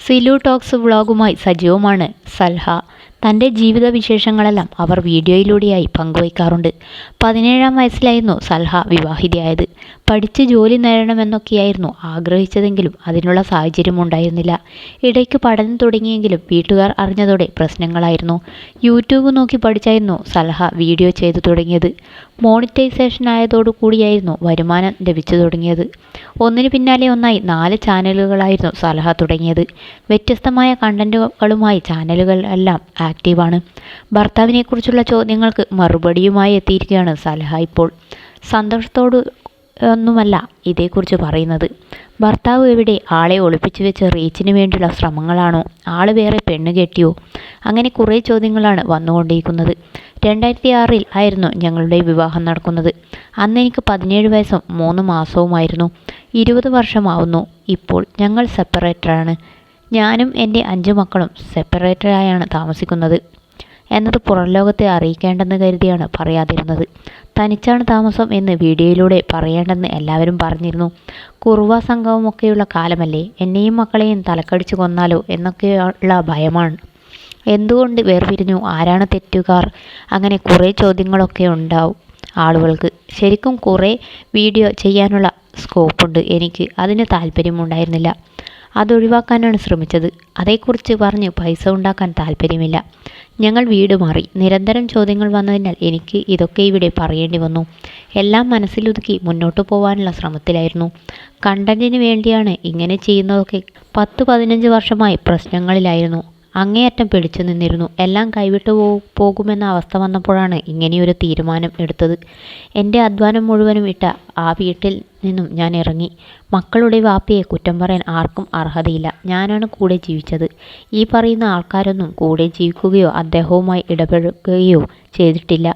Silu talks വ്ളോഗുമായി സജീവമാണ് സൽഹ. തൻ്റെ ജീവിത വിശേഷങ്ങളെല്ലാം അവർ വീഡിയോയിലൂടെയായി പങ്കുവയ്ക്കാറുണ്ട്. 17-ാം വയസ്സിലായിരുന്നു സൽഹ വിവാഹിതയായത്. പഠിച്ച് ജോലി നേടണമെന്നൊക്കെയായിരുന്നു ആഗ്രഹിച്ചതെങ്കിലും അതിനുള്ള സാഹചര്യമുണ്ടായിരുന്നില്ല. ഇടയ്ക്ക് പഠനം തുടങ്ങിയെങ്കിലും വീട്ടുകാർ അറിഞ്ഞതോടെ പ്രശ്നങ്ങളായിരുന്നു. യൂട്യൂബ് നോക്കി പഠിച്ചായിരുന്നു സൽഹ വീഡിയോ ചെയ്തു തുടങ്ങിയത്. മോണിറ്റൈസേഷൻ ആയതോടുകൂടിയായിരുന്നു വരുമാനം ലഭിച്ചു തുടങ്ങിയത്. ഒന്നിനു പിന്നാലെ ഒന്നായി 4 ചാനലുകളായിരുന്നു സൽഹ തുടങ്ങിയത്. വ്യത്യസ്തമായ കണ്ടന്റുകളുമായി ചാനലുകൾ എല്ലാം ആക്റ്റീവാണ്. ഭർത്താവിനെക്കുറിച്ചുള്ള ചോദ്യങ്ങൾക്ക് മറുപടിയുമായി എത്തിയിരിക്കുകയാണ് സൽഹ ഇപ്പോൾ. സന്തോഷത്തോട് ഒന്നുമല്ല ഇതേക്കുറിച്ച് പറയുന്നത്. ഭർത്താവ് എവിടെ? ആളെ ഒളിപ്പിച്ചു വെച്ച് റീച്ചിന് വേണ്ടിയുള്ള ശ്രമങ്ങളാണോ? ആള് വേറെ പെണ്ണ് കെട്ടിയോ? അങ്ങനെ കുറേ ചോദ്യങ്ങളാണ് വന്നുകൊണ്ടിരിക്കുന്നത്. 2006-ൽ ആയിരുന്നു ഞങ്ങളുടെ വിവാഹം നടക്കുന്നത്. അന്ന് എനിക്ക് 17 വയസ്സും 3 മാസവുമായിരുന്നു. 20 വർഷമാവുന്നു ഇപ്പോൾ. ഞങ്ങൾ സെപ്പറേറ്ററാണ്. ഞാനും എൻ്റെ 5 മക്കളും സെപ്പറേറ്ററായാണ് താമസിക്കുന്നത് എന്നത് പുറം ലോകത്തെ അറിയിക്കേണ്ടെന്ന് കരുതിയാണ് പറയാതിരുന്നത്. തനിച്ചാണ് താമസം എന്ന് വീഡിയോയിലൂടെ പറയേണ്ടെന്ന് എല്ലാവരും പറഞ്ഞിരുന്നു. കുറുവ സംഘമൊക്കെയുള്ള കാലമല്ലേ, എന്നെയും മക്കളെയും തലക്കടിച്ചു കൊന്നാലോ എന്നൊക്കെയുള്ള ഭയമാണ്. എന്തുകൊണ്ട് വേർപിരിഞ്ഞു? ആരാണ് തെറ്റുകാർ? അങ്ങനെ കുറേ ചോദ്യങ്ങളൊക്കെ ഉണ്ടാവും ആളുകൾക്ക്. ശരിക്കും കുറേ വീഡിയോ ചെയ്യാനുള്ള സ്കോപ്പുണ്ട് എനിക്ക്. അതിന് താല്പര്യമുണ്ടായിരുന്നില്ല. അതൊഴിവാക്കാനാണ് ശ്രമിച്ചത്. അതേക്കുറിച്ച് പറഞ്ഞ് പൈസ ഉണ്ടാക്കാൻ താല്പര്യമില്ല. ഞങ്ങൾ വീട് മാറി. നിരന്തരം ചോദ്യങ്ങൾ വന്നതിനാൽ എനിക്ക് ഇതൊക്കെ ഇവിടെ പറയേണ്ടി വന്നു. എല്ലാം മനസ്സിലൊതുക്കി മുന്നോട്ട് പോകാനുള്ള ശ്രമത്തിലായിരുന്നു. കണ്ടന്റിന് വേണ്ടിയാണ് ഇങ്ങനെ ചെയ്യുന്നതൊക്കെ. 10-15 വർഷമായി പ്രശ്നങ്ങളിലായിരുന്നു. അങ്ങേയറ്റം പിടിച്ചു നിന്നിരുന്നു. എല്ലാം കൈവിട്ടു പോകുമെന്ന അവസ്ഥ വന്നപ്പോഴാണ് ഇങ്ങനെയൊരു തീരുമാനം എടുത്തത്. എൻ്റെ അധ്വാനം മുഴുവനും ഇട്ട ആ വീട്ടിൽ നിന്നും ഞാൻ ഇറങ്ങി. മക്കളുടെ വാപ്പയെ കുറ്റം പറയാൻ ആർക്കും അർഹതയില്ല. ഞാനാണ് കൂടെ ജീവിച്ചത്. ഈ പറയുന്ന ആൾക്കാരൊന്നും കൂടെ ജീവിക്കുകയോ അദ്ദേഹവുമായി ഇടപഴകുകയോ ചെയ്തിട്ടില്ല.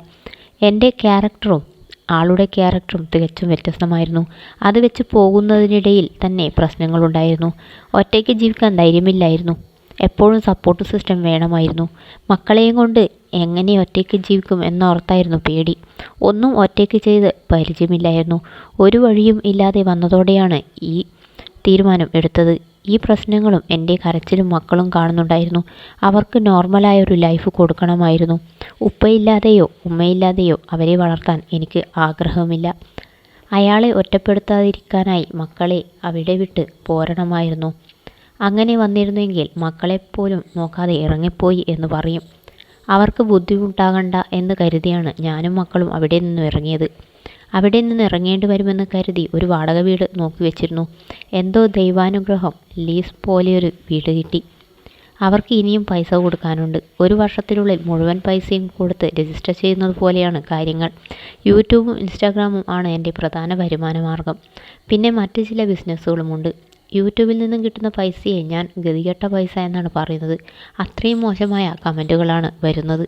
എൻ്റെ ക്യാരക്ടറും ആളുടെ ക്യാരക്ടറും തികച്ചും വ്യത്യസ്തമായിരുന്നു. അത് വെച്ച് പോകുന്നതിനിടയിൽ തന്നെ പ്രശ്നങ്ങളുണ്ടായിരുന്നു. ഒറ്റയ്ക്ക് ജീവിക്കാൻ ധൈര്യമില്ലായിരുന്നു. എപ്പോഴും സപ്പോർട്ട് സിസ്റ്റം വേണമായിരുന്നു. മക്കളെയും കൊണ്ട് എങ്ങനെ ഒറ്റയ്ക്ക് ജീവിക്കും എന്നോർത്തായിരുന്നു പേടി. ഒന്നും ഒറ്റയ്ക്ക് ചെയ്ത് പരിചയമില്ലായിരുന്നു. ഒരു വഴിയും ഇല്ലാതെ വന്നതോടെയാണ് ഈ തീരുമാനം എടുത്തത്. ഈ പ്രശ്നങ്ങളും എൻ്റെ കരച്ചിലും മക്കളും കാണുന്നുണ്ടായിരുന്നു. അവർക്ക് നോർമലായൊരു ലൈഫ് കൊടുക്കണമായിരുന്നു. ഉപ്പയില്ലാതെയോ ഉമ്മയില്ലാതെയോ അവരെ വളർത്താൻ എനിക്ക് ആഗ്രഹമില്ല. അയാളെ ഒറ്റപ്പെടുത്താതിരിക്കാനായി മക്കളെ അവിടെ വിട്ട് പോരണമായിരുന്നു. അങ്ങനെ വന്നിരുന്നെങ്കിൽ മക്കളെപ്പോലും നോക്കാതെ ഇറങ്ങിപ്പോയി എന്ന് പറയും. അവർക്ക് ബുദ്ധിമുട്ടാകണ്ട എന്ന് കരുതിയാണ് ഞാനും മക്കളും അവിടെ നിന്നും ഇറങ്ങിയത്. അവിടെ നിന്ന് ഇറങ്ങേണ്ടി വരുമെന്ന് കരുതി ഒരു വാടക വീട് നോക്കി വെച്ചിരുന്നു. എന്തോ ദൈവാനുഗ്രഹം, ലീസ് പോലെയൊരു വീട് കിട്ടി. അവർക്ക് ഇനിയും പൈസ കൊടുക്കാനുണ്ട്. 1 വർഷത്തിനുള്ളിൽ മുഴുവൻ പൈസയും കൊടുത്ത് രജിസ്റ്റർ ചെയ്യുന്നത് പോലെയാണ് കാര്യങ്ങൾ. യൂട്യൂബും ഇൻസ്റ്റാഗ്രാമും ആണ് എൻ്റെ പ്രധാന വരുമാന മാർഗം. പിന്നെ മറ്റ് ചില ബിസിനസ്സുകളുമുണ്ട്. യൂട്യൂബിൽ നിന്നും കിട്ടുന്ന പൈസയെ ഞാൻ ഗതികെട്ട പൈസ എന്നാണ് പറയുന്നത്. അത്രയും മോശമായ കമൻറ്റുകളാണ് വരുന്നത്.